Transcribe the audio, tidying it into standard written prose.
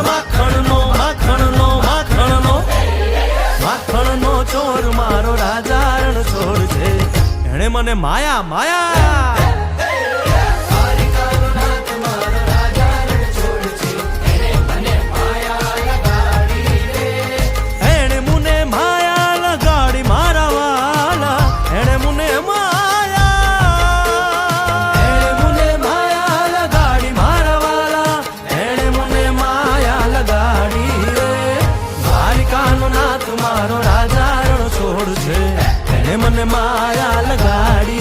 માખણનો માખણનો માખણનો માખણનો ચોર મારો રાજા રણ છોડ છે. એણે મને માયા માયા મારો રાજા રણ છોડ છે. એને મને માયા લગાડી